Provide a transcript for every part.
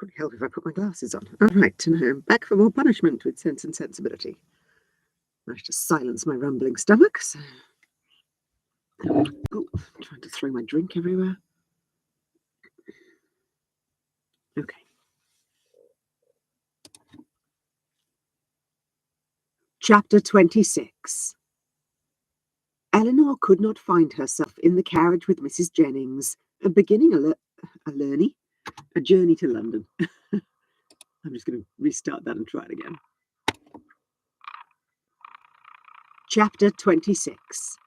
Would help if I put my glasses on. All right, now I'm back for more punishment with Sense and Sensibility. Managed to silence my rumbling stomach. So... Oh, trying to throw my drink everywhere. Okay. Chapter 26. Eleanor could not find herself in the carriage with Mrs. Jennings, beginning a journey to London. I'm just going to restart that and try it again. Chapter 26.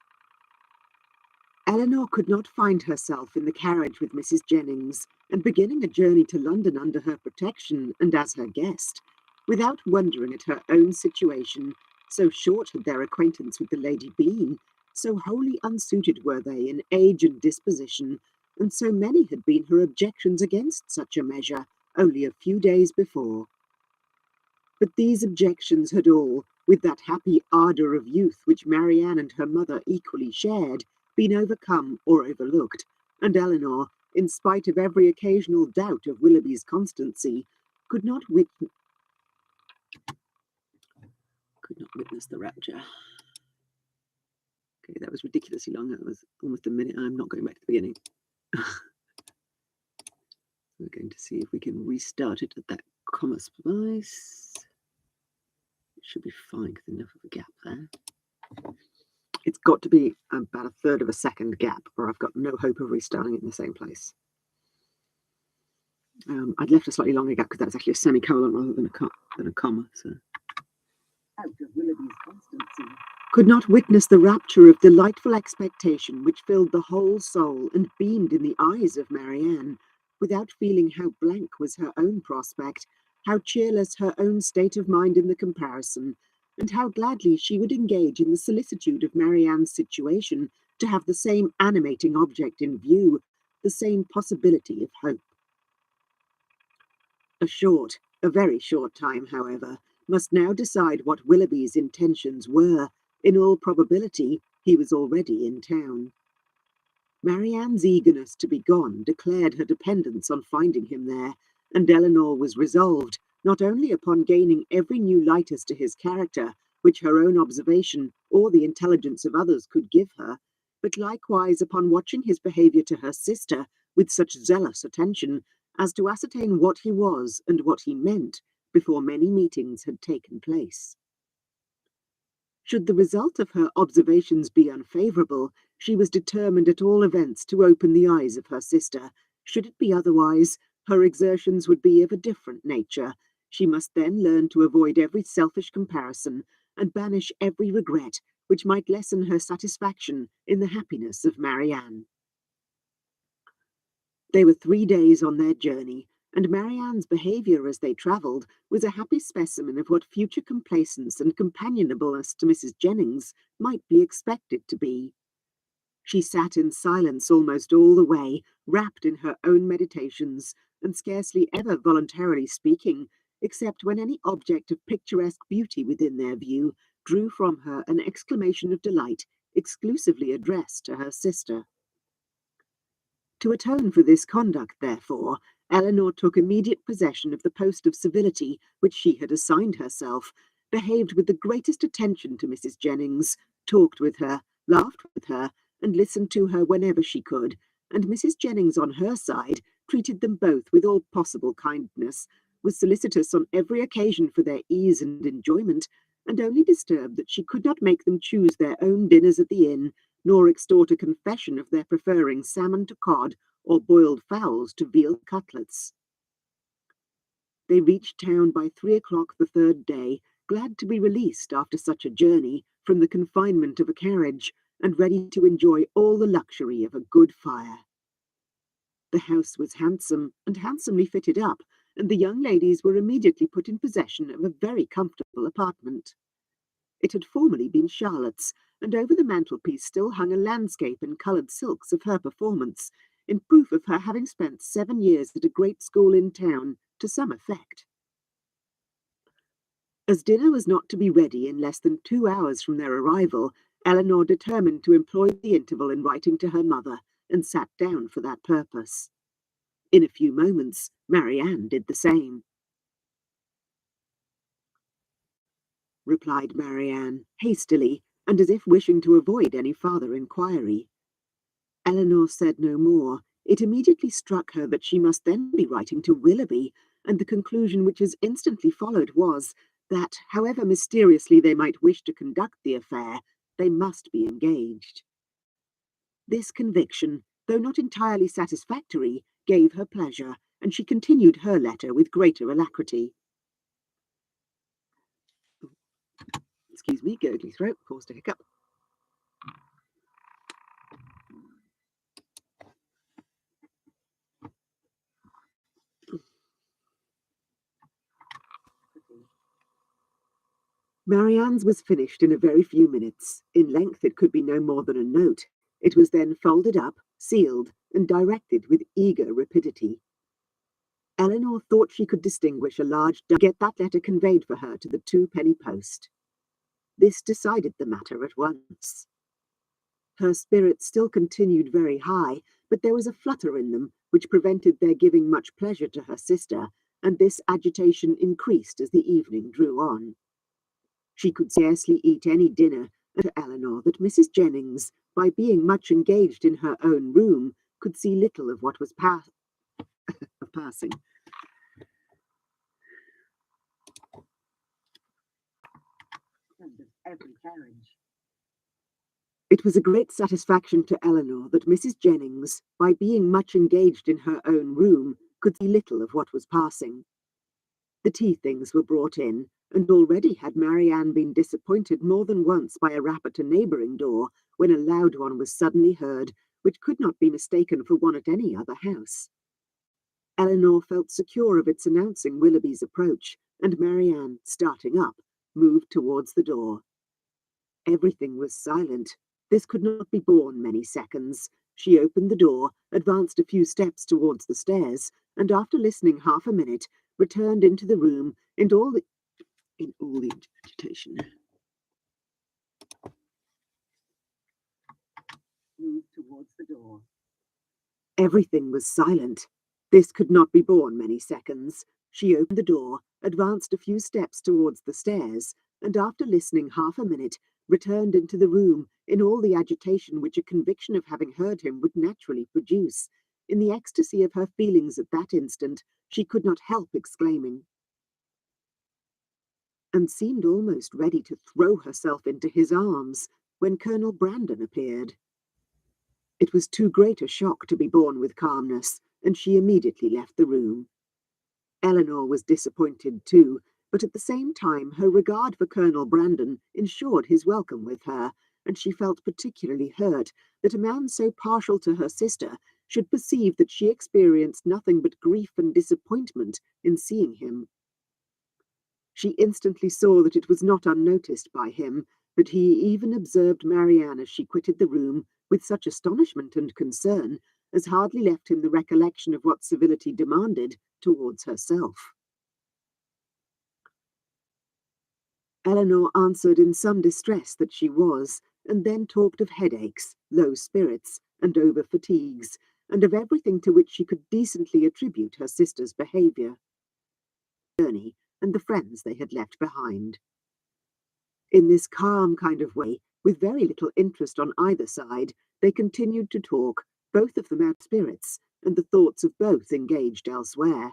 Eleanor could not find herself in the carriage with Mrs. Jennings, and beginning a journey to London under her protection and as her guest, without wondering at her own situation, so short had their acquaintance with the lady been, so wholly unsuited were they in age and disposition, and so many had been her objections against such a measure only a few days before. But these objections had all, with that happy ardour of youth which Marianne and her mother equally shared, been overcome or overlooked, and Eleanor, in spite of every occasional doubt of Willoughby's constancy, could not witness the rapture. Okay, that was ridiculously long. That was almost a minute. I'm not going back to the beginning. We're going to see if we can restart it at that comma splice. It should be fine because enough of a gap there. It's got to be about a third of a second gap, or I've got no hope of restarting it in the same place. I'd left a slightly longer gap because that was actually a semicolon rather than a comma. So, out of Willoughby's constancy, could not witness the rapture of delightful expectation which filled the whole soul and beamed in the eyes of Marianne, without feeling how blank was her own prospect, how cheerless her own state of mind in the comparison, and how gladly she would engage in the solicitude of Marianne's situation to have the same animating object in view, the same possibility of hope. A very short time, however, must now decide what Willoughby's intentions were. In all probability, he was already in town. Marianne's eagerness to be gone declared her dependence on finding him there, and Eleanor was resolved not only upon gaining every new light as to his character, which her own observation or the intelligence of others could give her, but likewise upon watching his behaviour to her sister with such zealous attention as to ascertain what he was and what he meant before many meetings had taken place. Should the result of her observations be unfavourable, she was determined at all events to open the eyes of her sister. Should it be otherwise, her exertions would be of a different nature. She must then learn to avoid every selfish comparison, and banish every regret which might lessen her satisfaction in the happiness of Marianne. They were 3 days on their journey, and Marianne's behaviour as they travelled was a happy specimen of what future complaisance and companionableness to Mrs. Jennings might be expected to be. She sat in silence almost all the way, wrapped in her own meditations, and scarcely ever voluntarily speaking, except when any object of picturesque beauty within their view drew from her an exclamation of delight, exclusively addressed to her sister. To atone for this conduct, therefore, Eleanor took immediate possession of the post of civility which she had assigned herself, behaved with the greatest attention to Mrs. Jennings, talked with her, laughed with her, and listened to her whenever she could, and Mrs. Jennings on her side treated them both with all possible kindness, was solicitous on every occasion for their ease and enjoyment, and only disturbed that she could not make them choose their own dinners at the inn, nor extort a confession of their preferring salmon to cod, or boiled fowls to veal cutlets. They reached town by 3 o'clock the third day, glad to be released after such a journey from the confinement of a carriage, and ready to enjoy all the luxury of a good fire. The house was handsome and handsomely fitted up, and the young ladies were immediately put in possession of a very comfortable apartment. It had formerly been Charlotte's, and over the mantelpiece still hung a landscape in coloured silks of her performance, in proof of her having spent 7 years at a great school in town to some effect. As dinner was not to be ready in less than 2 hours from their arrival, Eleanor determined to employ the interval in writing to her mother, and sat down for that purpose. In a few moments, Marianne did the same, replied Marianne, hastily, and as if wishing to avoid any farther inquiry. Eleanor said no more. It immediately struck her that she must then be writing to Willoughby, and the conclusion which has instantly followed was that, however mysteriously they might wish to conduct the affair, they must be engaged. This conviction, though not entirely satisfactory, gave her pleasure, and she continued her letter with greater alacrity. Excuse me, gurgly throat, caused a hiccup. Marianne's was finished in a very few minutes. In length it could be no more than a note. It was then folded up, sealed, and directed with eager rapidity. Eleanor thought she could distinguish a large get that letter conveyed for her to the two-penny post. This decided the matter at once. Her spirits still continued very high, but there was a flutter in them which prevented their giving much pleasure to her sister, and this agitation increased as the evening drew on. She could scarcely eat any dinner, and to Eleanor that Mrs. Jennings, by being much engaged in her own room, could see little of what was passing. Every carriage. It was a great satisfaction to Eleanor that Mrs. Jennings, by being much engaged in her own room, could see little of what was passing. The tea things were brought in, and already had Marianne been disappointed more than once by a rap at a neighbouring door, when a loud one was suddenly heard, which could not be mistaken for one at any other house. Eleanor felt secure of its announcing Willoughby's approach, and Marianne, starting up, moved towards the door. Everything was silent. This could not be borne many seconds. She opened the door, advanced a few steps towards the stairs, and after listening half a minute, returned into the room in all the agitation. Moved towards the door. Everything was silent. This could not be borne many seconds. She opened the door, advanced a few steps towards the stairs, and after listening half a minute, returned into the room in all the agitation which a conviction of having heard him would naturally produce. In the ecstasy of her feelings at that instant, she could not help exclaiming, and seemed almost ready to throw herself into his arms, when Colonel Brandon appeared. It was too great a shock to be borne with calmness, and she immediately left the room. Eleanor was disappointed too, but at the same time her regard for Colonel Brandon ensured his welcome with her, and she felt particularly hurt that a man so partial to her sister should perceive that she experienced nothing but grief and disappointment in seeing him. She instantly saw that it was not unnoticed by him, that he even observed Marianne as she quitted the room with such astonishment and concern as hardly left him the recollection of what civility demanded towards herself. Eleanor answered in some distress that she was, and then talked of headaches, low spirits, and over-fatigues, and of everything to which she could decently attribute her sister's behaviour, journey, and the friends they had left behind. In this calm kind of way, with very little interest on either side, they continued to talk, both of them out of spirits, and the thoughts of both engaged elsewhere.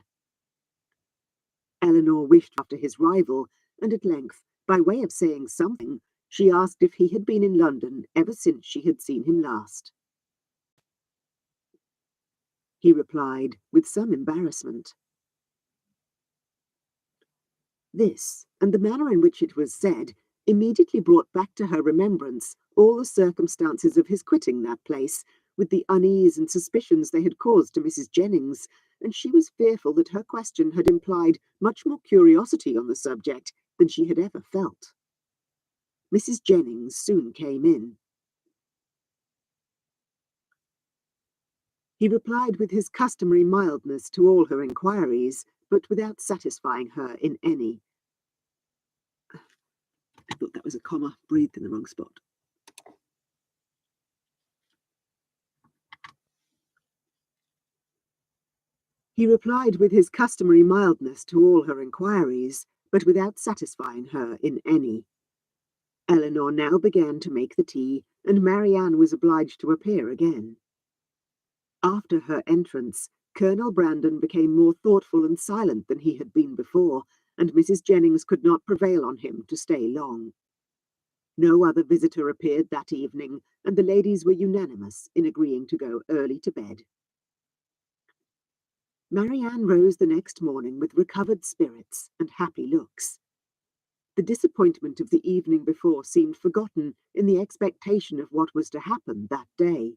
Eleanor wished after his rival, and at length, by way of saying something, she asked if he had been in London ever since she had seen him last. He replied, with some embarrassment. This, and the manner in which it was said, immediately brought back to her remembrance all the circumstances of his quitting that place, with the unease and suspicions they had caused to Mrs. Jennings, and she was fearful that her question had implied much more curiosity on the subject than she had ever felt. Mrs. Jennings soon came in. He replied with his customary mildness to all her inquiries, but without satisfying her in any. I thought that was a comma, breathed in the wrong spot. He replied with his customary mildness to all her inquiries, but without satisfying her in any. Eleanor now began to make the tea, and Marianne was obliged to appear again. After her entrance, Colonel Brandon became more thoughtful and silent than he had been before, and Mrs. Jennings could not prevail on him to stay long. No other visitor appeared that evening, and the ladies were unanimous in agreeing to go early to bed. Marianne rose the next morning with recovered spirits and happy looks. The disappointment of the evening before seemed forgotten in the expectation of what was to happen that day.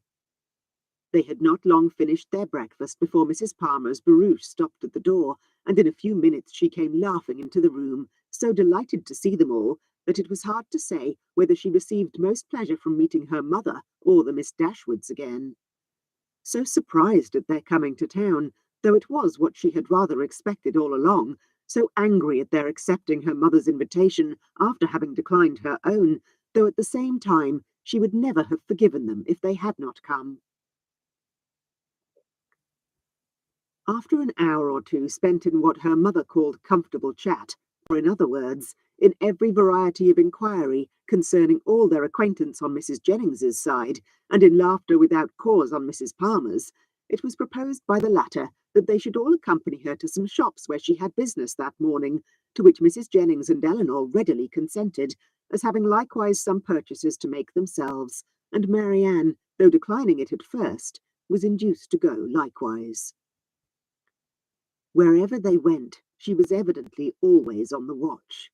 They had not long finished their breakfast before Mrs. Palmer's barouche stopped at the door, and in a few minutes she came laughing into the room, so delighted to see them all that it was hard to say whether she received most pleasure from meeting her mother or the Miss Dashwoods again. So surprised at their coming to town, though it was what she had rather expected all along, so angry at their accepting her mother's invitation after having declined her own, though at the same time she would never have forgiven them if they had not come. After an hour or two spent in what her mother called comfortable chat, or in other words, in every variety of inquiry concerning all their acquaintance on Mrs. Jennings's side, and in laughter without cause on Mrs. Palmer's, it was proposed by the latter that they should all accompany her to some shops where she had business that morning, to which Mrs. Jennings and Eleanor readily consented, as having likewise some purchases to make themselves, and Marianne, though declining it at first, was induced to go likewise. Wherever they went, she was evidently always on the watch.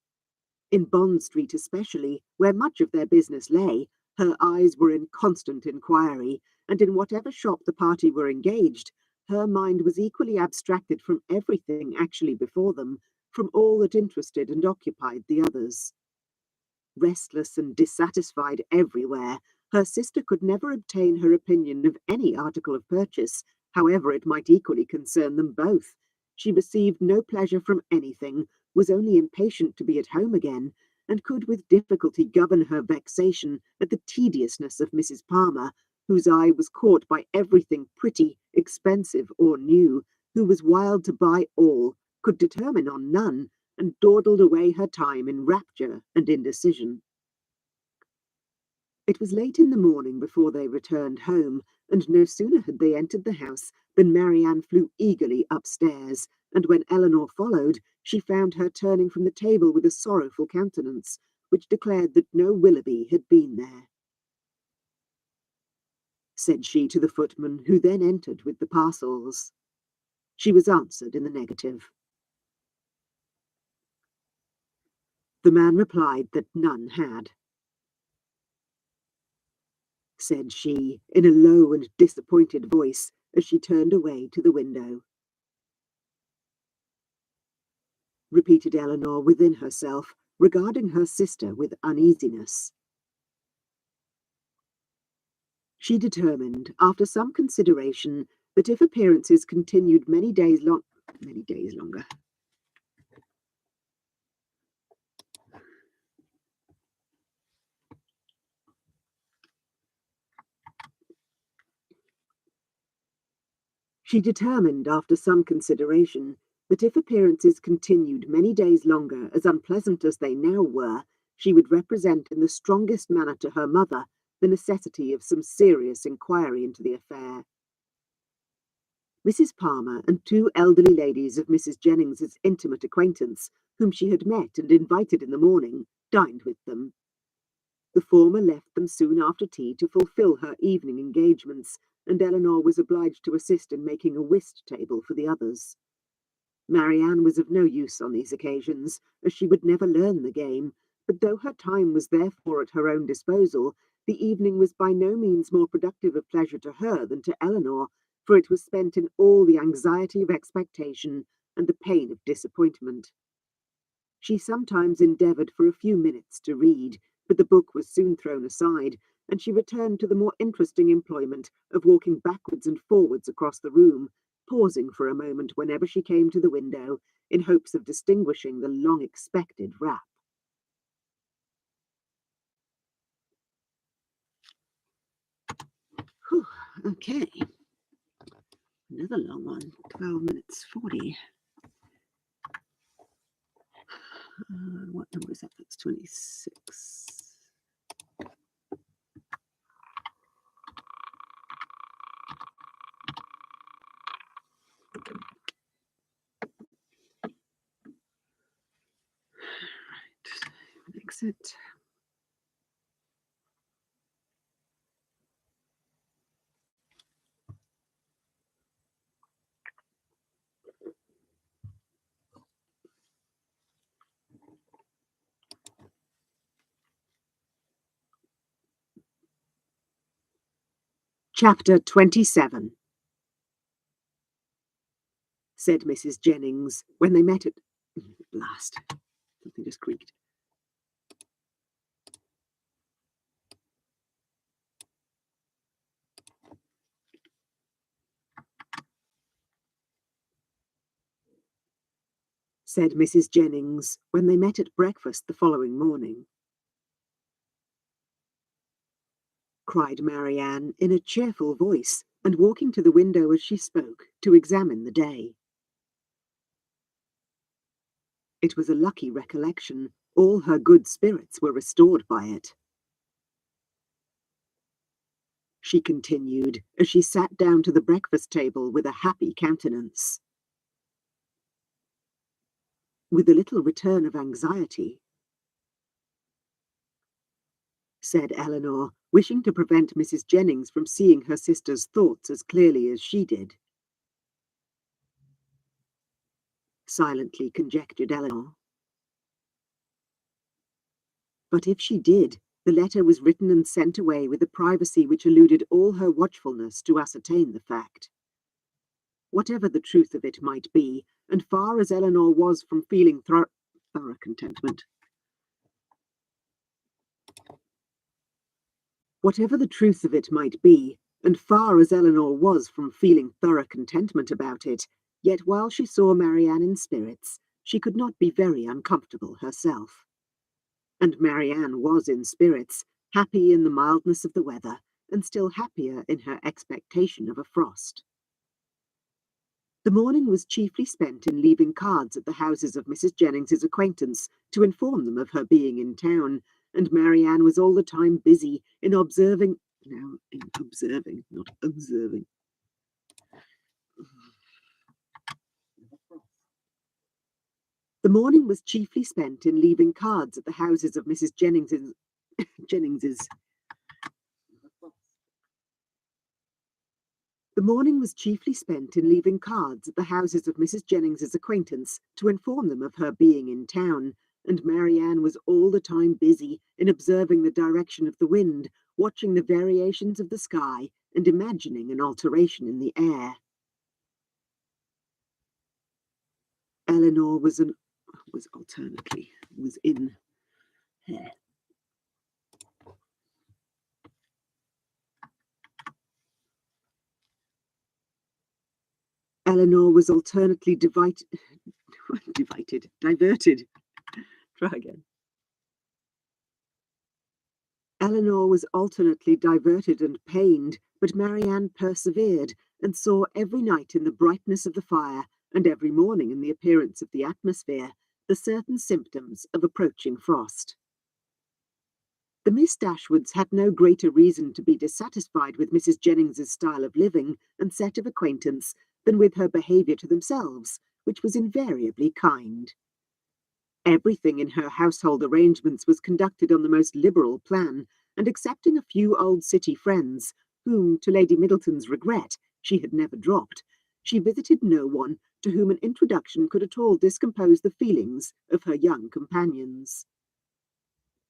In Bond Street especially, where much of their business lay, her eyes were in constant inquiry, and in whatever shop the party were engaged, her mind was equally abstracted from everything actually before them, from all that interested and occupied the others. Restless and dissatisfied everywhere, her sister could never obtain her opinion of any article of purchase, however it might equally concern them both. She received no pleasure from anything, was only impatient to be at home again, and could with difficulty govern her vexation at the tediousness of Mrs. Palmer, whose eye was caught by everything pretty, expensive, or new, who was wild to buy all, could determine on none, and dawdled away her time in rapture and indecision. It was late in the morning before they returned home, and no sooner had they entered the house than Marianne flew eagerly upstairs, and when Eleanor followed, she found her turning from the table with a sorrowful countenance, which declared that no Willoughby had been there. Said she to the footman, who then entered with the parcels. She was answered in the negative. The man replied that none had. Said she, in a low and disappointed voice, as she turned away to the window. Repeated Eleanor within herself, regarding her sister with uneasiness. She determined, after some consideration, that if appearances continued many days longer, She determined, after some consideration, that if appearances continued many days longer as unpleasant as they now were, she would represent in the strongest manner to her mother the necessity of some serious inquiry into the affair. Mrs. Palmer and two elderly ladies of Mrs. Jennings's intimate acquaintance, whom she had met and invited in the morning, dined with them. The former left them soon after tea to fulfil her evening engagements, and Eleanor was obliged to assist in making a whist table for the others. Marianne was of no use on these occasions, as she would never learn the game, but though her time was therefore at her own disposal, the evening was by no means more productive of pleasure to her than to Eleanor, for it was spent in all the anxiety of expectation and the pain of disappointment. She sometimes endeavoured for a few minutes to read, but the book was soon thrown aside, and she returned to the more interesting employment of walking backwards and forwards across the room, pausing for a moment whenever she came to the window, in hopes of distinguishing the long-expected rap. Whew, okay. Another long one, 12 minutes 40. What number is that? That's 26. Right, exit. Chapter 27, said Mrs. Jennings when they met at... Blast. Something just creaked. Said Mrs. Jennings when they met at breakfast the following morning. Cried Marianne in a cheerful voice, and walking to the window as she spoke to examine the day. It was a lucky recollection. All her good spirits were restored by it. She continued, as she sat down to the breakfast table with a happy countenance. With a little return of anxiety, said Eleanor, wishing to prevent Mrs. Jennings from seeing her sister's thoughts as clearly as she did. Silently conjectured Eleanor. But if she did, the letter was written and sent away with a privacy which eluded all her watchfulness to ascertain the fact. Whatever the truth of it might be, and far as Eleanor was from feeling thorough contentment. Whatever the truth of it might be, and far as Eleanor was from feeling thorough contentment about it, yet while she saw Marianne in spirits, she could not be very uncomfortable herself. And Marianne was in spirits, happy in the mildness of the weather, and still happier in her expectation of a frost. The morning was chiefly spent in leaving cards at the houses of Mrs. Jennings's acquaintance to inform them of her being in town, and Marianne was all the time busy in observing, not observing. The morning was chiefly spent in leaving cards at the houses of Mrs. Jennings's. The morning was chiefly spent in leaving cards at the houses of Mrs. Jennings's acquaintance to inform them of her being in town, and Marianne was all the time busy in observing the direction of the wind, watching the variations of the sky, and imagining an alteration in the air. Eleanor was in hair. Eleanor was alternately diverted. Try again. Eleanor was alternately diverted and pained, but Marianne persevered, and saw every night in the brightness of the fire, and every morning in the appearance of the atmosphere, the certain symptoms of approaching frost. The Miss Dashwoods had no greater reason to be dissatisfied with Mrs. Jennings's style of living and set of acquaintance than with her behaviour to themselves, which was invariably kind. Everything in her household arrangements was conducted on the most liberal plan, and excepting a few old city friends, whom, to Lady Middleton's regret, she had never dropped, she visited no one to whom an introduction could at all discompose the feelings of her young companions.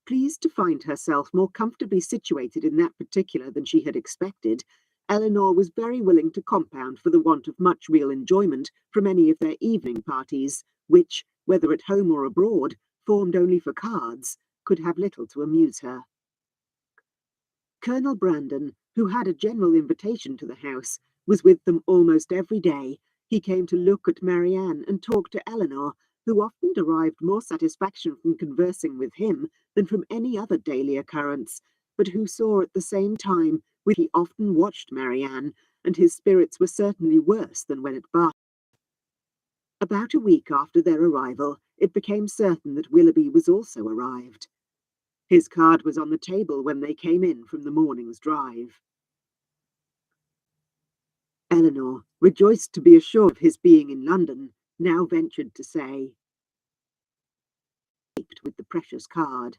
Pleased to find herself more comfortably situated in that particular than she had expected, Eleanor was very willing to compound for the want of much real enjoyment from any of their evening parties, which, whether at home or abroad, formed only for cards, could have little to amuse her. Colonel Brandon, who had a general invitation to the house, was with them almost every day. He came to look at Marianne and talk to Eleanor, who often derived more satisfaction from conversing with him than from any other daily occurrence, but who saw at the same time, which he often watched Marianne, and his spirits were certainly worse than when at Bath. About a week after their arrival, it became certain that Willoughby was also arrived. His card was on the table when they came in from the morning's drive. Eleanor, rejoiced to be assured of his being in London, now ventured to say, with the precious card.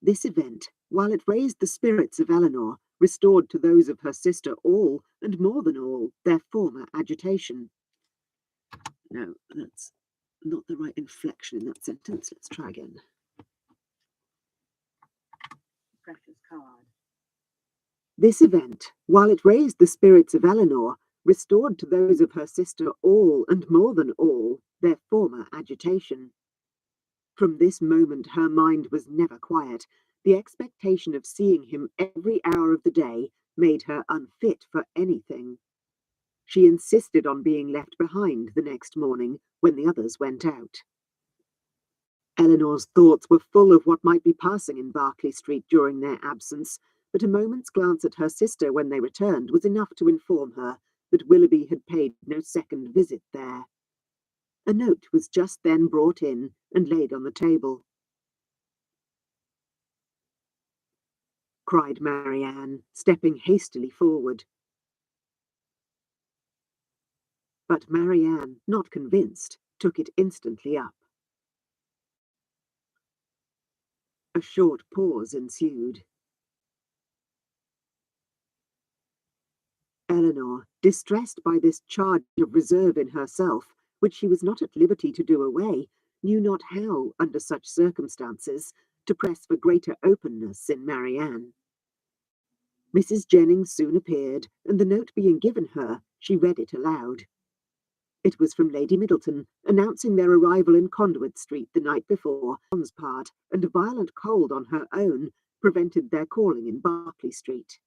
This event, while it raised the spirits of Eleanor, restored to those of her sister all, and more than all, their former agitation. No, that's not the right inflection in that sentence. Let's try again. Precious card. This event, while it raised the spirits of Eleanor, restored to those of her sister all, and more than all, their former agitation. From this moment her mind was never quiet. The expectation of seeing him every hour of the day made her unfit for anything. She insisted on being left behind the next morning when the others went out. Eleanor's thoughts were full of what might be passing in Berkeley Street during their absence, but a moment's glance at her sister when they returned was enough to inform her that Willoughby had paid no second visit there. A note was just then brought in and laid on the table. Cried Marianne, stepping hastily forward. But Marianne, not convinced, took it instantly up. A short pause ensued. Eleanor, distressed by this charge of reserve in herself, which she was not at liberty to do away, knew not how, under such circumstances, to press for greater openness in Marianne. Mrs. Jennings soon appeared, and the note being given her, she read it aloud. It was from Lady Middleton, announcing their arrival in Conduit Street the night before, on John's part, and a violent cold on her own prevented their calling in Berkeley Street.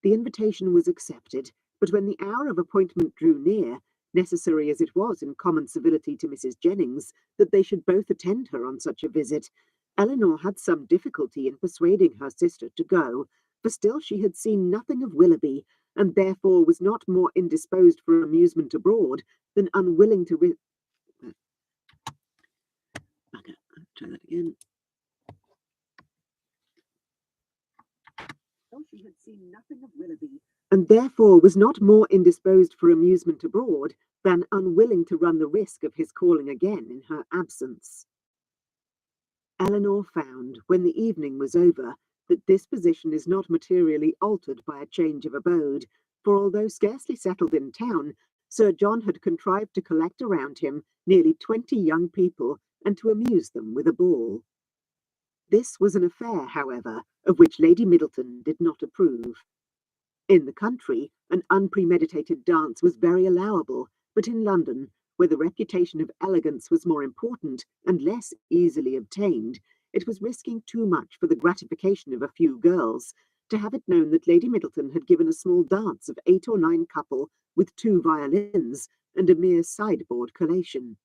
The invitation was accepted, but when the hour of appointment drew near, necessary as it was in common civility to Mrs. Jennings that they should both attend her on such a visit, Eleanor had some difficulty in persuading her sister to go, for still she had seen nothing of Willoughby, and therefore was not more indisposed for amusement abroad than unwilling to Okay, try that again. Though she had seen nothing of Willoughby, and therefore was not more indisposed for amusement abroad than unwilling to run the risk of his calling again in her absence. Eleanor found, when the evening was over, that this position is not materially altered by a change of abode, for although scarcely settled in town, Sir John had contrived to collect around him nearly 20 young people, and to amuse them with a ball. This was an affair, however, of which Lady Middleton did not approve. In the country, an unpremeditated dance was very allowable, but in London, where the reputation of elegance was more important and less easily obtained, it was risking too much for the gratification of a few girls to have it known that Lady Middleton had given a small dance of 8 or 9 couple with 2 violins and a mere sideboard collation.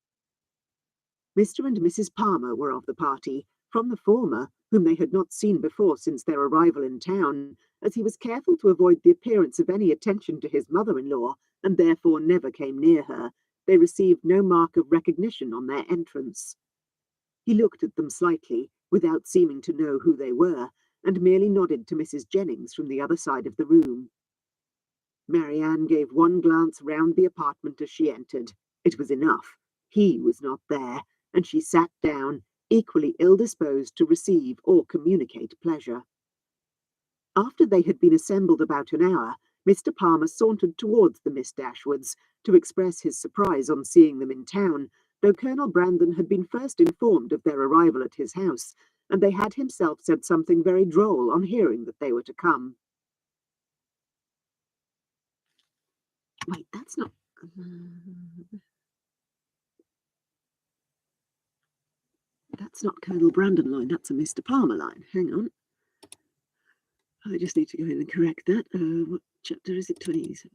Mr. and Mrs. Palmer were of the party, from the former, whom they had not seen before since their arrival in town, as he was careful to avoid the appearance of any attention to his mother-in-law, and therefore never came near her. They received no mark of recognition on their entrance. He looked at them slightly, without seeming to know who they were, and merely nodded to Mrs. Jennings from the other side of the room. Marianne gave one glance round the apartment as she entered. It was enough. He was not there, and she sat down, equally ill-disposed to receive or communicate pleasure. After they had been assembled about an hour, Mr. Palmer sauntered towards the Miss Dashwoods to express his surprise on seeing them in town, though Colonel Brandon had been first informed of their arrival at his house, and they had himself said something very droll on hearing that they were to come. Wait, that's not... That's not Colonel Brandon line, that's a Mr. Palmer line. Hang on. I just need to go in and correct that. What chapter is it? 27.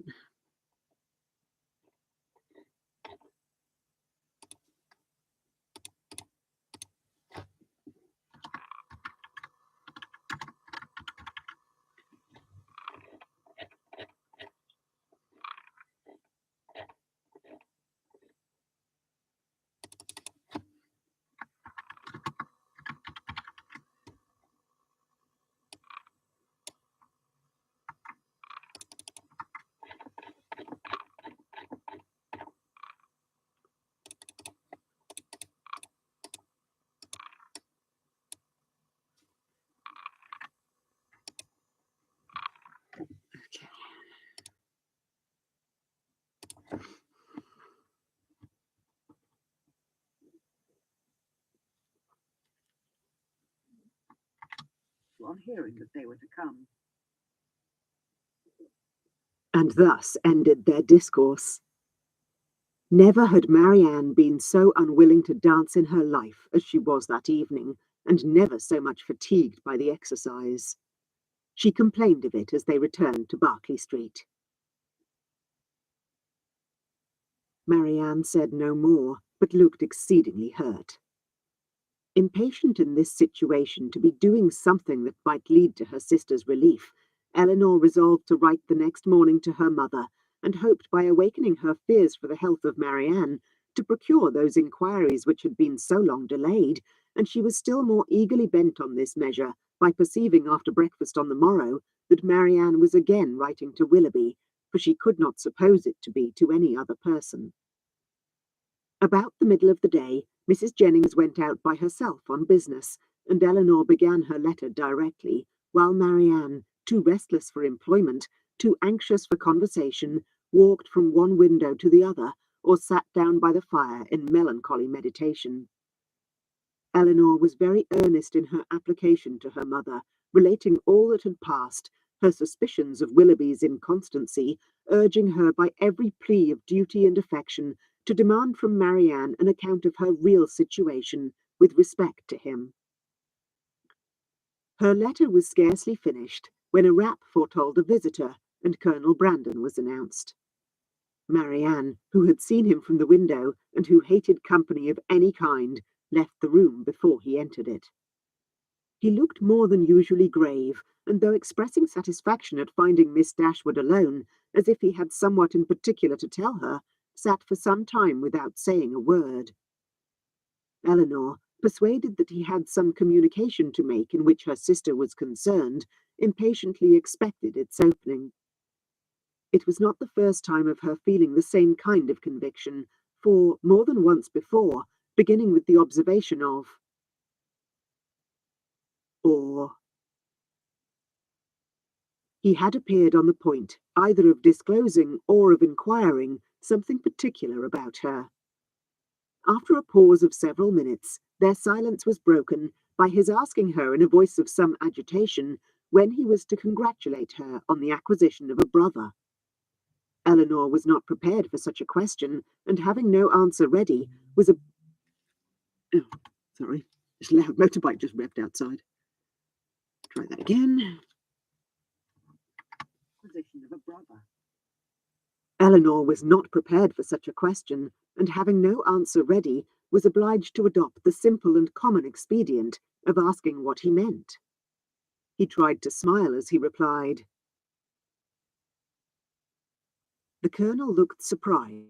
on hearing that they were to come. And thus ended their discourse. Never had Marianne been so unwilling to dance in her life as she was that evening, and never so much fatigued by the exercise. She complained of it as they returned to Berkeley Street. Marianne said no more, but looked exceedingly hurt. Impatient in this situation to be doing something that might lead to her sister's relief, Eleanor resolved to write the next morning to her mother, and hoped by awakening her fears for the health of Marianne to procure those inquiries which had been so long delayed, and she was still more eagerly bent on this measure by perceiving after breakfast on the morrow that Marianne was again writing to Willoughby, for she could not suppose it to be to any other person. About the middle of the day, Mrs. Jennings went out by herself on business, and Eleanor began her letter directly, while Marianne, too restless for employment, too anxious for conversation, walked from one window to the other, or sat down by the fire in melancholy meditation. Eleanor was very earnest in her application to her mother, relating all that had passed, her suspicions of Willoughby's inconstancy, urging her by every plea of duty and affection to demand from Marianne an account of her real situation with respect to him. Her letter was scarcely finished when a rap foretold a visitor, and Colonel Brandon was announced. Marianne, who had seen him from the window, and who hated company of any kind, left the room before he entered it. He looked more than usually grave, and though expressing satisfaction at finding Miss Dashwood alone, as if he had somewhat in particular to tell her, sat for some time without saying a word. Eleanor, persuaded that he had some communication to make in which her sister was concerned, impatiently expected its opening. It was not the first time of her feeling the same kind of conviction, for, more than once before, beginning with the observation of, or, he had appeared on the point either of disclosing or of inquiring something particular about her. After a pause of several minutes, their silence was broken by his asking her in a voice of some agitation when he was to congratulate her on the acquisition of a brother. Eleanor was not prepared for such a question, and having no answer ready, was a... Oh, sorry. This loud motorbike just revved outside. Try that again. Acquisition of a brother. Eleanor was not prepared for such a question, and having no answer ready, was obliged to adopt the simple and common expedient of asking what he meant. He tried to smile as he replied. The colonel looked surprised.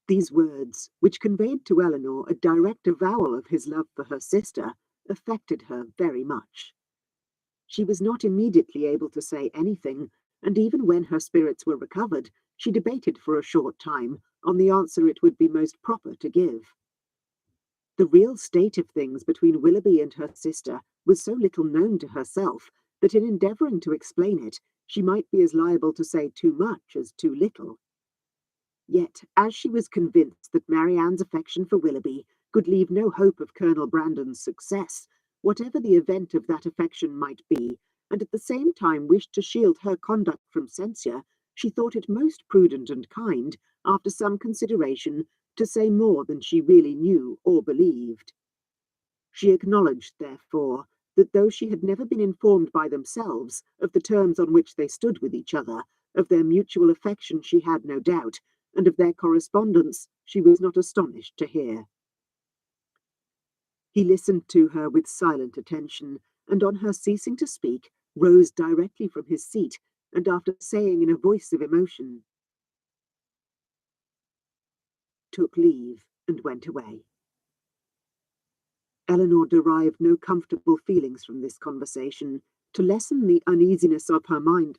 These words, which conveyed to Eleanor a direct avowal of his love for her sister, affected her very much. She was not immediately able to say anything, and even when her spirits were recovered, she debated for a short time on the answer it would be most proper to give. The real state of things between Willoughby and her sister was so little known to herself that in endeavouring to explain it, she might be as liable to say too much as too little. Yet, as she was convinced that Marianne's affection for Willoughby could leave no hope of Colonel Brandon's success, whatever the event of that affection might be, and at the same time wished to shield her conduct from censure, she thought it most prudent and kind, after some consideration, to say more than she really knew or believed. She acknowledged, therefore, that though she had never been informed by themselves of the terms on which they stood with each other, of their mutual affection she had no doubt, and of their correspondence she was not astonished to hear. He listened to her with silent attention, and on her ceasing to speak, rose directly from his seat, and after saying in a voice of emotion, took leave and went away. Eleanor derived no comfortable feelings from this conversation. To lessen the uneasiness of her mind,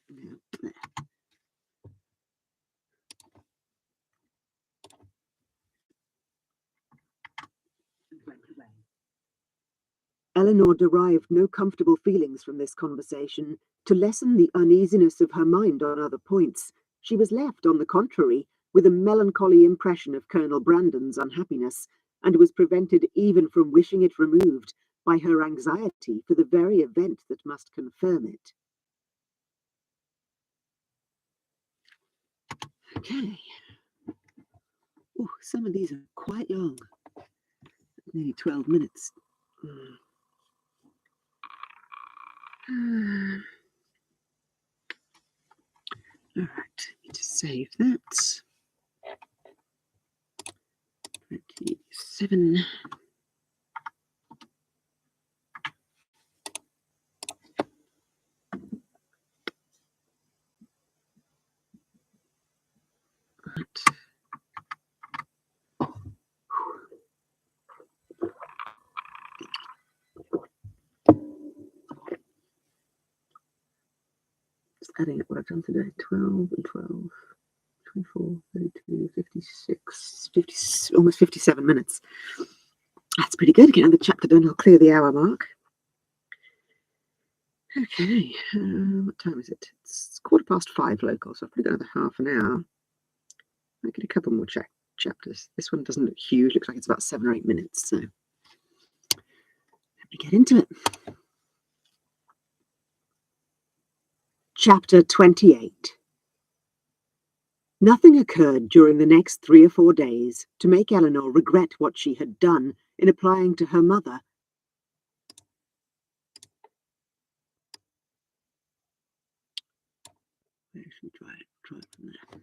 Eleanor derived no comfortable feelings from this conversation. To lessen the uneasiness of her mind on other points, she was left, on the contrary, with a melancholy impression of Colonel Brandon's unhappiness, and was prevented even from wishing it removed by her anxiety for the very event that must confirm it. Okay. Oh, some of these are quite long. Nearly 12 minutes. All right, need to save that. 27. Right. Just adding up what I've done today. 12 and 12. 24, 32, 56, 50, almost 57 minutes. That's pretty good. Get another chapter done. I'll clear the hour mark. Okay, what time is it? It's 5:15 local, so I've probably got another half an hour. Might get a couple more chapters. This one doesn't look huge. Looks like it's about 7 or 8 minutes. So let me get into it. Chapter 28. Nothing occurred during the next 3 or 4 days to make Eleanor regret what she had done in applying to her mother. Where should we try it? Try it from there.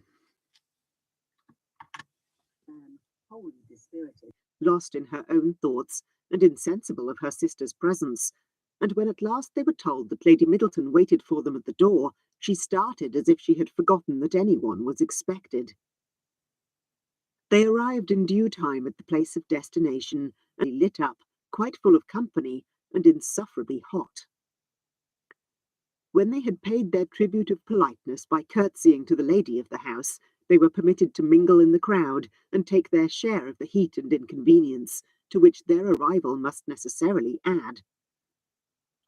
Wholly dispirited, lost in her own thoughts, and insensible of her sister's presence. And when at last they were told that Lady Middleton waited for them at the door, she started as if she had forgotten that anyone was expected. They arrived in due time at the place of destination, and lit up, quite full of company, and insufferably hot. When they had paid their tribute of politeness by curtsying to the lady of the house, they were permitted to mingle in the crowd and take their share of the heat and inconvenience, to which their arrival must necessarily add.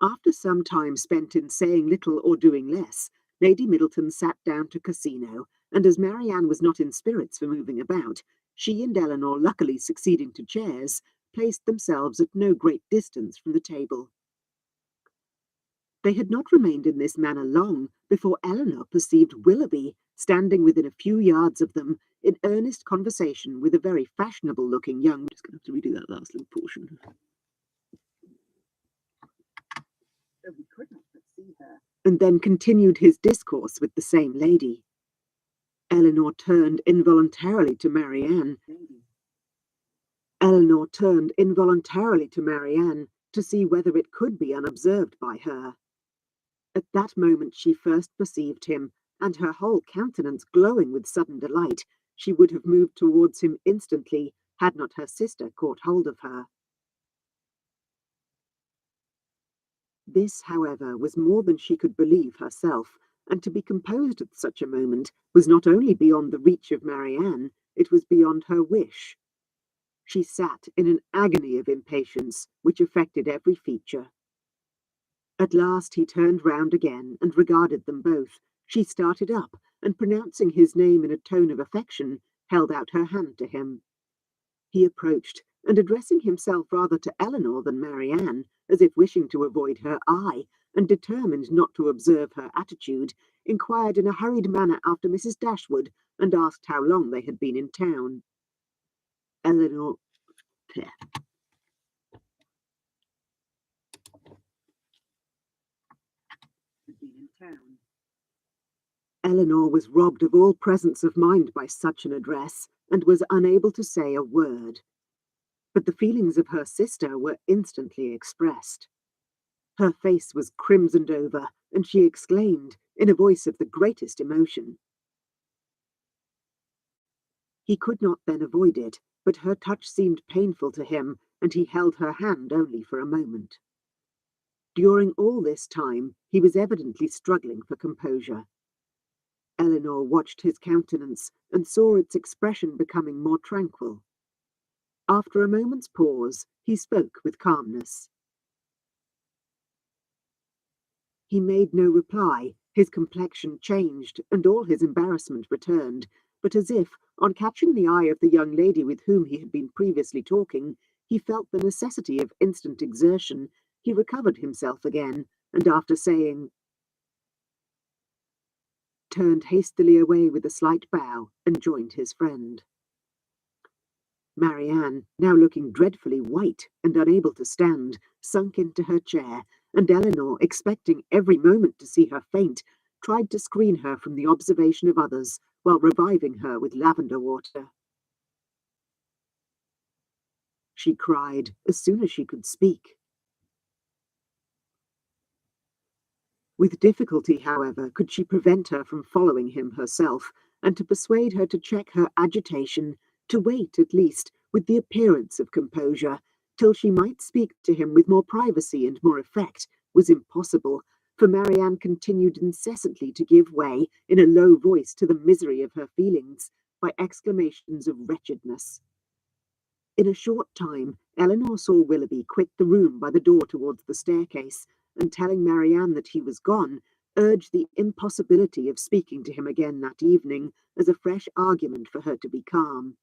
After some time spent in saying little or doing less, Lady Middleton sat down to Casino, and as Marianne was not in spirits for moving about, she and Eleanor, luckily succeeding to chairs, placed themselves at no great distance from the table. They had not remained in this manner long before Eleanor perceived Willoughby standing within a few yards of them, in earnest conversation with a very fashionable-looking young. I'm just going to have to redo that last little portion. Though he could not but see her, and then continued his discourse with the same lady. Eleanor turned involuntarily to Marianne. Eleanor turned involuntarily to Marianne to see whether it could be unobserved by her. At that moment she first perceived him, and her whole countenance glowing with sudden delight, she would have moved towards him instantly, had not her sister caught hold of her. This, however, was more than she could believe herself, and to be composed at such a moment was not only beyond the reach of Marianne, it was beyond her wish. She sat in an agony of impatience, which affected every feature. At last he turned round again, and regarded them both. She started up, and pronouncing his name in a tone of affection, held out her hand to him. He approached, and addressing himself rather to Eleanor than Marianne, as if wishing to avoid her eye, and determined not to observe her attitude, inquired in a hurried manner after Mrs. Dashwood, and asked how long they had been in town. Eleanor had been in town. Eleanor was robbed of all presence of mind by such an address, and was unable to say a word. But the feelings of her sister were instantly expressed. Her face was crimsoned over, and she exclaimed, in a voice of the greatest emotion. He could not then avoid it, but her touch seemed painful to him, and he held her hand only for a moment. During all this time, he was evidently struggling for composure. Eleanor watched his countenance, and saw its expression becoming more tranquil. After a moment's pause, he spoke with calmness. He made no reply, his complexion changed, and all his embarrassment returned, but as if, on catching the eye of the young lady with whom he had been previously talking, he felt the necessity of instant exertion, he recovered himself again, and after saying, turned hastily away with a slight bow and joined his friend. Marianne, now looking dreadfully white and unable to stand, sunk into her chair, and Eleanor, expecting every moment to see her faint, tried to screen her from the observation of others while reviving her with lavender water. She cried as soon as she could speak. With difficulty, however, could she prevent her from following him herself, and to persuade her to check her agitation, to wait, at least, with the appearance of composure, till she might speak to him with more privacy and more effect, was impossible, for Marianne continued incessantly to give way, in a low voice, to the misery of her feelings, by exclamations of wretchedness. In a short time, Eleanor saw Willoughby quit the room by the door towards the staircase, and telling Marianne that he was gone, urged the impossibility of speaking to him again that evening as a fresh argument for her to be calm.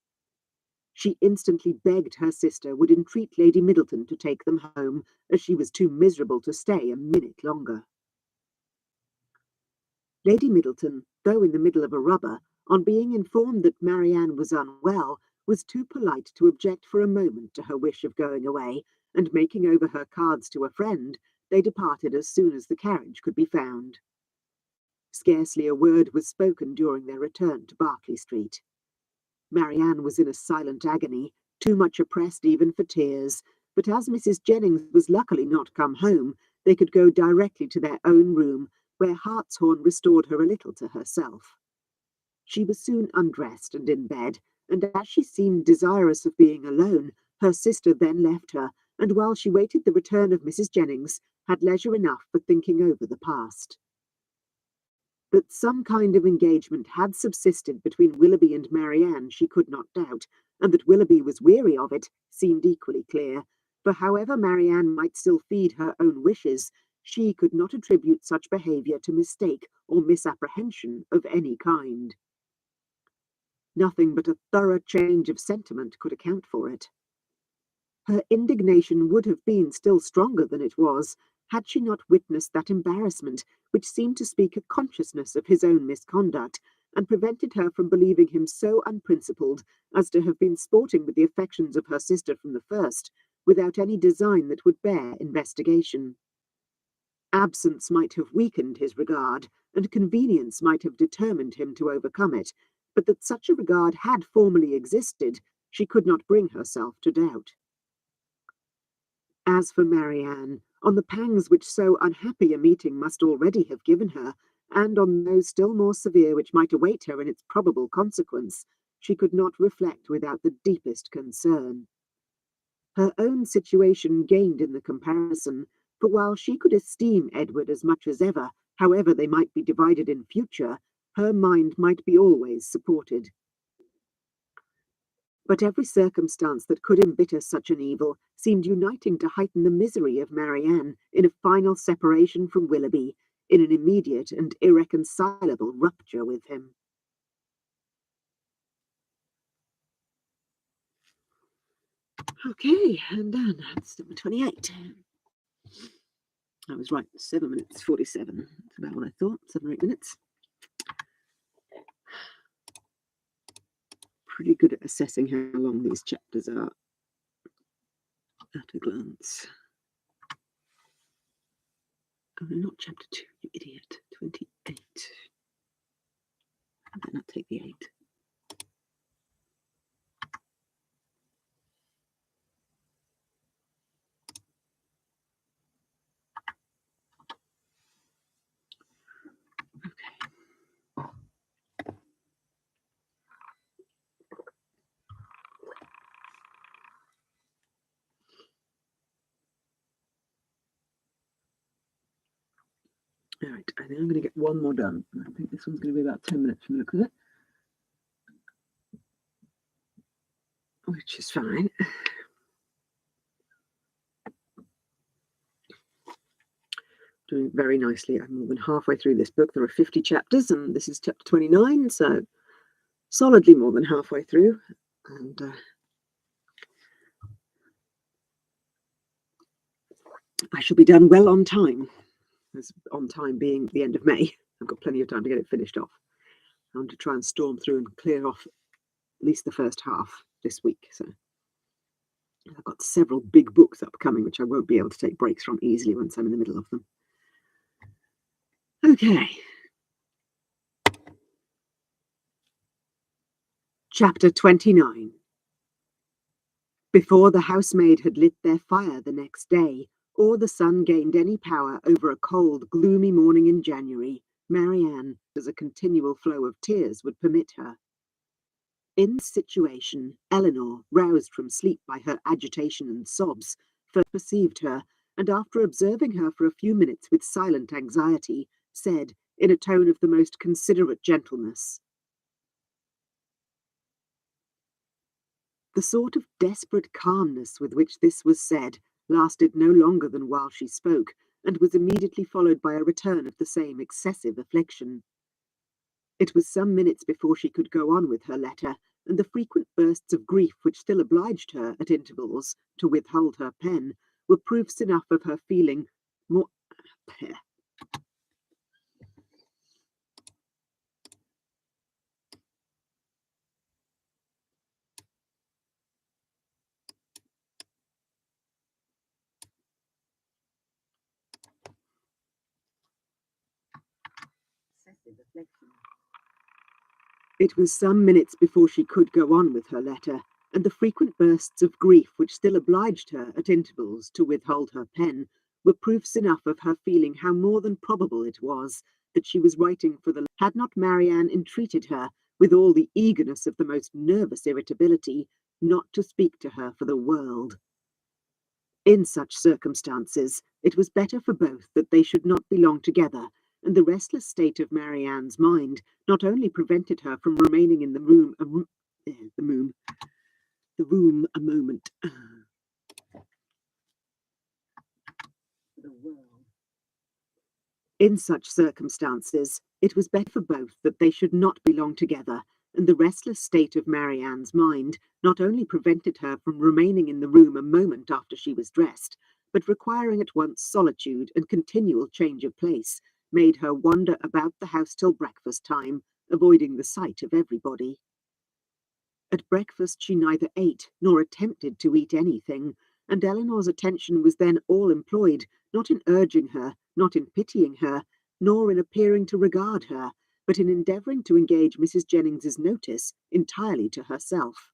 She instantly begged her sister would entreat Lady Middleton to take them home, as she was too miserable to stay a minute longer. Lady Middleton, though in the middle of a rubber, on being informed that Marianne was unwell, was too polite to object for a moment to her wish of going away, and making over her cards to a friend, they departed as soon as the carriage could be found. Scarcely a word was spoken during their return to Berkeley Street. Marianne was in a silent agony, too much oppressed even for tears, but as Mrs. Jennings was luckily not come home, they could go directly to their own room, where hartshorn restored her a little to herself. She was soon undressed and in bed, and as she seemed desirous of being alone, her sister then left her, and while she waited the return of Mrs. Jennings, had leisure enough for thinking over the past. That some kind of engagement had subsisted between Willoughby and Marianne she could not doubt, and that Willoughby was weary of it seemed equally clear, for however Marianne might still feed her own wishes, she could not attribute such behaviour to mistake or misapprehension of any kind. Nothing but a thorough change of sentiment could account for it. Her indignation would have been still stronger than it was, had she not witnessed that embarrassment which seemed to speak a consciousness of his own misconduct, and prevented her from believing him so unprincipled as to have been sporting with the affections of her sister from the first, without any design that would bear investigation. Absence might have weakened his regard, and convenience might have determined him to overcome it, but that such a regard had formerly existed, she could not bring herself to doubt. As for Marianne, on the pangs which so unhappy a meeting must already have given her, and on those still more severe which might await her in its probable consequence, she could not reflect without the deepest concern. Her own situation gained in the comparison, for while she could esteem Edward as much as ever, however they might be divided in future, her mind might be always supported. But every circumstance that could embitter such an evil seemed uniting to heighten the misery of Marianne in a final separation from Willoughby, in an immediate and irreconcilable rupture with him. Okay, and then that's number 28. I was right, 7 minutes 47. That's about what I thought, 7 or 8 minutes. Pretty good at assessing how long these chapters are at a glance. Oh, not chapter 2, you idiot. 28. I better not take the 8. All right, I think I'm going to get one more done. I think this one's going to be about 10 minutes from the look of it, which is fine. Doing very nicely. I'm more than halfway through this book. There are 50 chapters, and this is chapter 29, so solidly more than halfway through, and I shall be done well on time, as on time being the end of May. I've got plenty of time to get it finished off. I want to try and storm through and clear off at least the first half this week. So I've got several big books upcoming, which I won't be able to take breaks from easily once I'm in the middle of them. Okay. Chapter 29. Before the housemaid had lit their fire the next day, or the sun gained any power over a cold, gloomy morning in January, Marianne, as a continual flow of tears would permit her. In this situation, Eleanor, roused from sleep by her agitation and sobs, first perceived her, and after observing her for a few minutes with silent anxiety, said, in a tone of the most considerate gentleness, the sort of desperate calmness with which this was said lasted no longer than while she spoke, and was immediately followed by a return of the same excessive affliction. It was some minutes before she could go on with her letter, and the frequent bursts of grief which still obliged her, at intervals, to withhold her pen, were proofs enough of her feeling more It was some minutes before she could go on with her letter, and the frequent bursts of grief which still obliged her, at intervals, to withhold her pen, were proofs enough of her feeling how more than probable it was that she was writing for the... Had not Marianne entreated her, with all the eagerness of the most nervous irritability, not to speak to her for the world? In such circumstances, it was better for both that they should not be long together, and the restless state of Marianne's mind not only prevented her from remaining in the room a moment. In such circumstances, it was better for both that they should not be long together, and the restless state of Marianne's mind not only prevented her from remaining in the room a moment after she was dressed, but requiring at once solitude and continual change of place, made her wander about the house till breakfast time, avoiding the sight of everybody. At breakfast she neither ate nor attempted to eat anything, and Eleanor's attention was then all employed, not in urging her, not in pitying her, nor in appearing to regard her, but in endeavouring to engage Mrs. Jennings's notice entirely to herself.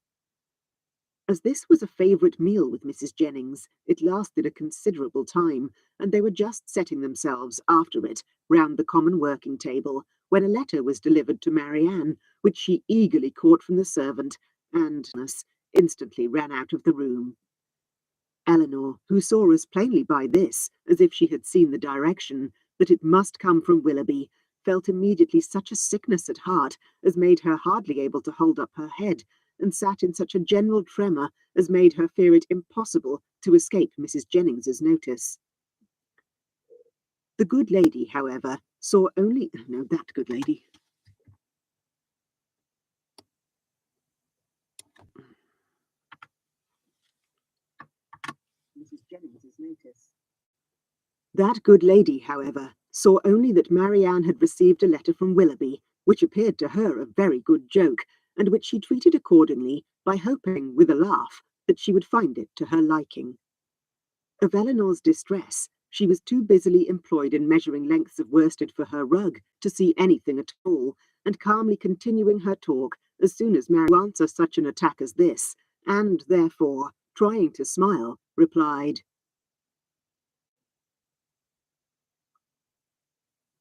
As this was a favourite meal with Mrs. Jennings, it lasted a considerable time, and they were just setting themselves, after it, round the common working table, when a letter was delivered to Marianne, which she eagerly caught from the servant, and instantly ran out of the room. Eleanor, who saw as plainly by this, as if she had seen the direction, that it must come from Willoughby, felt immediately such a sickness at heart as made her hardly able to hold up her head, and sat in such a general tremor as made her fear it impossible to escape Mrs. Jennings's notice. The good lady, however, saw only... No, that good lady. Mrs. Jennings's notice. That good lady, however, saw only that Marianne had received a letter from Willoughby, which appeared to her a very good joke, and which she treated accordingly, by hoping, with a laugh, that she would find it to her liking. Of Eleanor's distress, she was too busily employed in measuring lengths of worsted for her rug to see anything at all, and calmly continuing her talk as soon as Mary, to answer such an attack as this, and therefore, trying to smile, replied,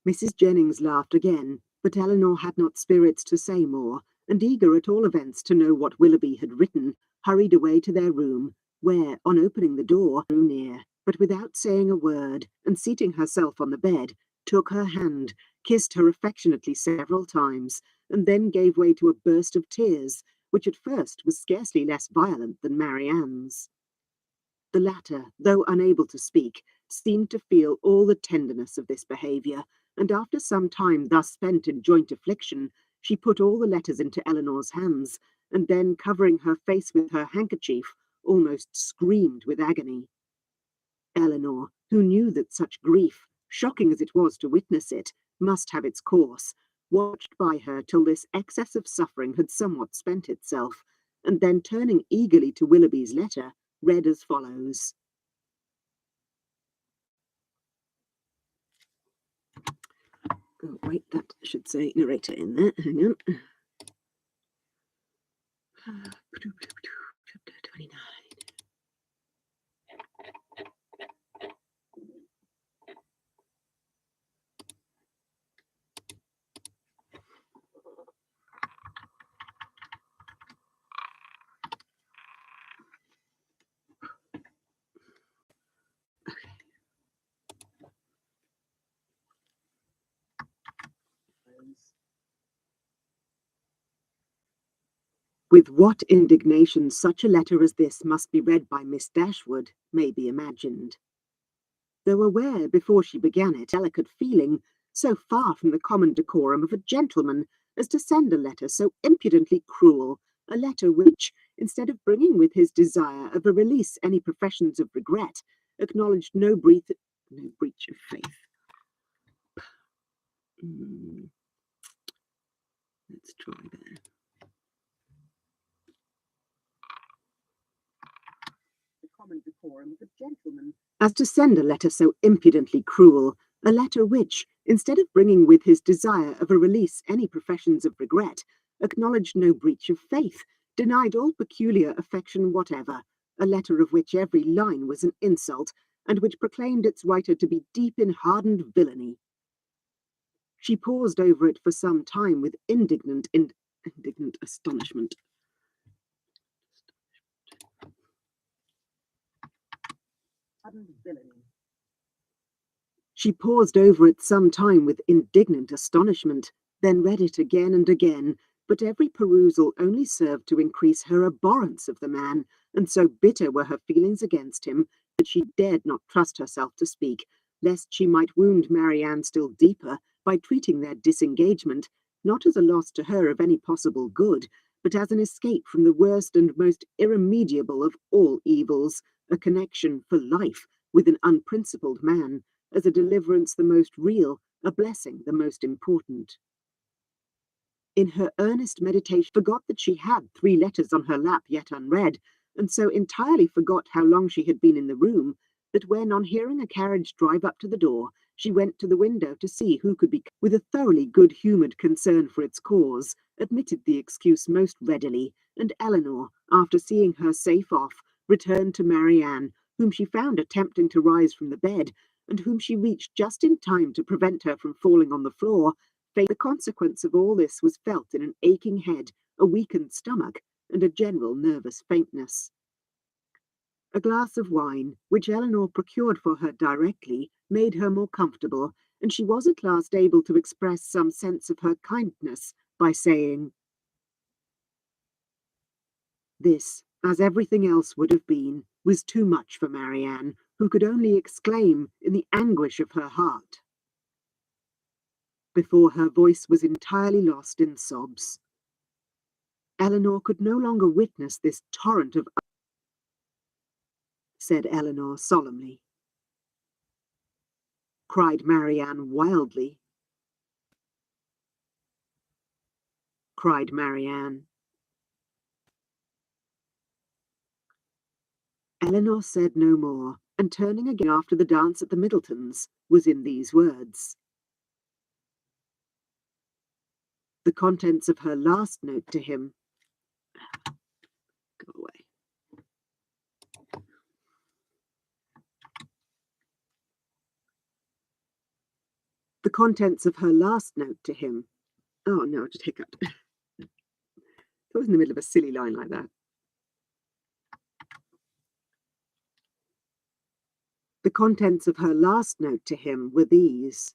Mrs. Jennings laughed again, but Eleanor had not spirits to say more, and eager at all events to know what Willoughby had written, hurried away to their room, where, on opening the door, drew near, but without saying a word, and seating herself on the bed, took her hand, kissed her affectionately several times, and then gave way to a burst of tears, which at first was scarcely less violent than Marianne's. The latter, though unable to speak, seemed to feel all the tenderness of this behaviour, and after some time thus spent in joint affliction, She put all the letters into Eleanor's hands, and then, covering her face with her handkerchief, almost screamed with agony. Eleanor, who knew that such grief, shocking as it was to witness it, must have its course, watched by her till this excess of suffering had somewhat spent itself, and then turning eagerly to Willoughby's letter, read as follows. Oh, wait, that should say narrator in there. Hang on. Chapter 29. With what indignation such a letter as this must be read by Miss Dashwood may be imagined. Though aware, before she began it, delicate feeling, so far from the common decorum of a gentleman as to send a letter so impudently cruel, a letter which, instead of bringing with his desire of a release any professions of regret, acknowledged no breach of faith. Let's try there. The common decorum of a gentleman, as to send a letter so impudently cruel, a letter which, instead of bringing with his desire of a release any professions of regret, acknowledged no breach of faith, denied all peculiar affection whatever, a letter of which every line was an insult, and which proclaimed its writer to be deep in hardened villainy. She paused over it for some time with indignant astonishment. She paused over it some time with indignant astonishment, then read it again and again, but every perusal only served to increase her abhorrence of the man, and so bitter were her feelings against him that she dared not trust herself to speak, lest she might wound Marianne still deeper by treating their disengagement, not as a loss to her of any possible good, but as an escape from the worst and most irremediable of all evils, a connection for life with an unprincipled man, as a deliverance the most real, a blessing the most important. In her earnest meditation, forgot that she had 3 letters on her lap yet unread, and so entirely forgot how long she had been in the room, that when, on hearing a carriage drive up to the door, she went to the window to see who could be, with a thoroughly good-humoured concern for its cause, admitted the excuse most readily, and Eleanor, after seeing her safe off, returned to Marianne, whom she found attempting to rise from the bed, and whom she reached just in time to prevent her from falling on the floor. The consequence of all this was felt in an aching head, a weakened stomach, and a general nervous faintness. A glass of wine, which Eleanor procured for her directly, made her more comfortable, and she was at last able to express some sense of her kindness by saying, "This, as everything else would have been, was too much for Marianne, who could only exclaim in the anguish of her heart, before her voice was entirely lost in sobs. Eleanor could no longer witness this torrent of, said Eleanor solemnly. Cried Marianne wildly. Cried Marianne. Eleanor said no more, and turning again after the dance at the Middletons, was in these words. The contents of her last note to him. Go away. The contents of her last note to him. Oh no, I just hiccuped. I was in the middle of a silly line like that. The contents of her last note to him were these.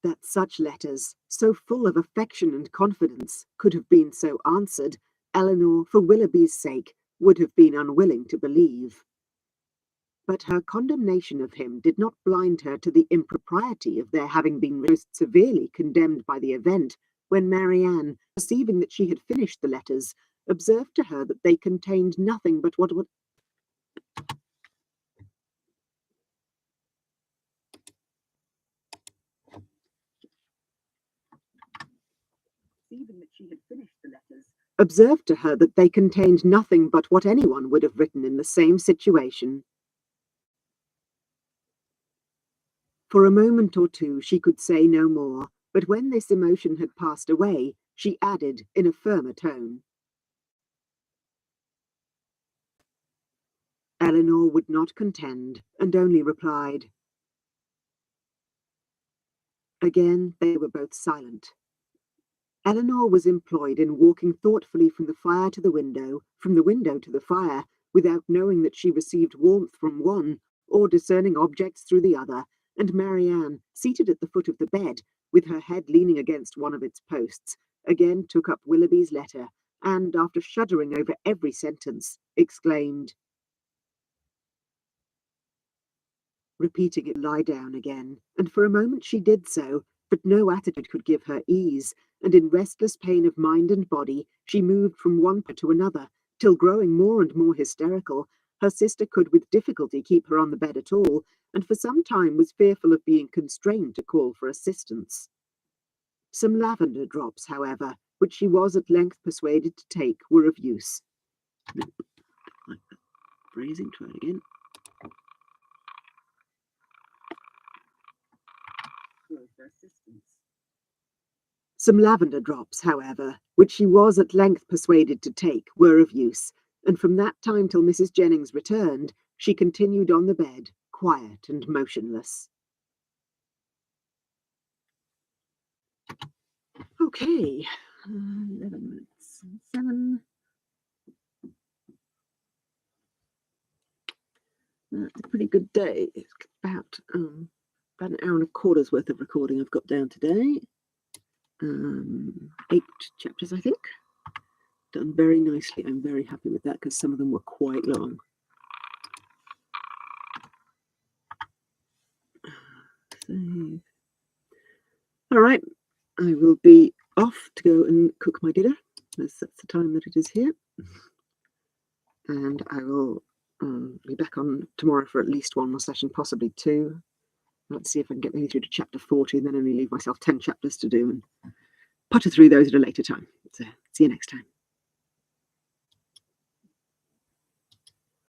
That such letters, so full of affection and confidence, could have been so answered, Eleanor, for Willoughby's sake, would have been unwilling to believe. But her condemnation of him did not blind her to the impropriety of their having been most severely condemned by the event, when Marianne, perceiving that she had finished the letters, observed to her that they contained nothing but what perceiving that she had finished the letters, observed to her that they contained nothing but what anyone would have written in the same situation. For a moment or two she could say no more, but when this emotion had passed away, she added in a firmer tone, Eleanor would not contend, and only replied. Again they were both silent. Eleanor was employed in walking thoughtfully from the fire to the window, from the window to the fire, without knowing that she received warmth from one, or discerning objects through the other, and Marianne, seated at the foot of the bed, with her head leaning against one of its posts, again took up Willoughby's letter, and, after shuddering over every sentence, exclaimed, repeating it, lie down again, and for a moment she did so, but no attitude could give her ease, and in restless pain of mind and body she moved from one part to another, till, growing more and more hysterical, her sister could with difficulty keep her on the bed at all, and for some time was fearful of being constrained to call for assistance. Some lavender drops, however, which she was at length persuaded to take, were of use. Like that phrasing, try it again. For assistance. Some lavender drops, however, which she was at length persuaded to take, were of use, and from that time till Mrs. Jennings returned, she continued on the bed, quiet and motionless. Okay, 11 minutes, 7. That's a pretty good day. It's about an hour and a quarter's worth of recording I've got down today. 8 chapters, I think. Done very nicely. I'm very happy with that because some of them were quite long. Save. All right, I will be off to go and cook my dinner, as that's the time that it is here. And I will be back on tomorrow for at least one more session, possibly 2. Let's see if I can get maybe through to chapter 40 and then only leave myself 10 chapters to do and putter through those at a later time. So see you next time.